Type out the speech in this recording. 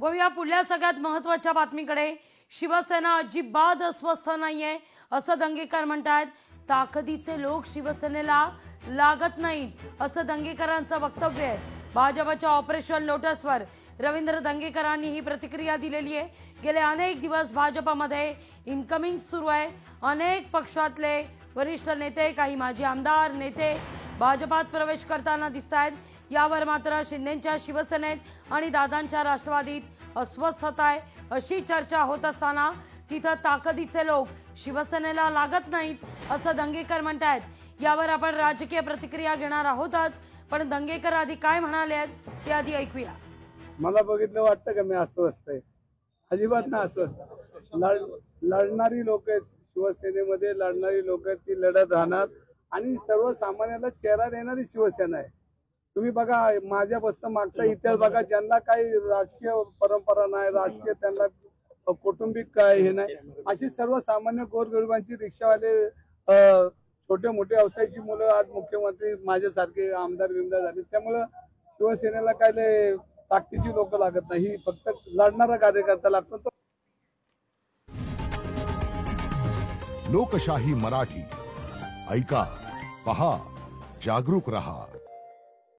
वळूया पुढल्या सगळ्यात महत्त्वाच्या बातमीकडे। शिवसेना अजिबात अस्वस्थ नाहीये असं दंगेकर म्हणतात। ताकदीचे लोक शिवसेनेला लागत नाहीत असं दंगेकरांचं वक्तव्य आहे। भाजपच्या ऑपरेशन लोटसवर रवींद्र दंगेकरांनी ही प्रतिक्रिया दिलेली आहे। गेले अनेक दिवस भाजपमध्ये इनकमिंग सुरू आहे। अनेक पक्षातले वरिष्ठ नेते, काही माजी आमदार नेते भाजपात प्रवेश करताना दिसतात। यावर मात्र शिंदेंच्या शिवसेनेत आणि दादांच्या राष्ट्रवादीत अस्वस्थता आहे अशी चर्चा होत असताना तिथं ताकदीचे लोक शिवसेनेला लागत नाहीत असं दंगेकर म्हणतात। यावर आपण राजकीय प्रतिक्रिया घेणार आहोतच, पण दंगेकर आधी काय म्हणाले आहेत ते आधी ऐकूया। मला बघितलं वाटतं का मी अस्वस्थ आहे? अजिबात ना अस्वस्थ। लढणारी लोक आहेत, शिवसेनेमध्ये लढणारी लोक आहेत, ती लढत राहणार आणि सर्वसामान्याला चेहरा देणारी शिवसेना आहे। तुम्ही बघा, माझ्यापासून मागचा इतिहास बघा, ज्यांना काही राजकीय परंपरा नाही, राजकीय त्यांना कौटुंबिक काय हे नाही, अशी सर्वसामान्य गोरगरिबांची, रिक्षावाले, छोटे मोठे व्यवसायाची मुलं आज मुख्यमंत्री माझ्यासारखे आमदार बिमदार झाले। त्यामुळे शिवसेनेला काय ताकदीची लोक लागत नाही, फक्त लढणारा कार्यकर्ता लागतो। लोकशाही मराठी ऐका, पहा, जागरूक रहा।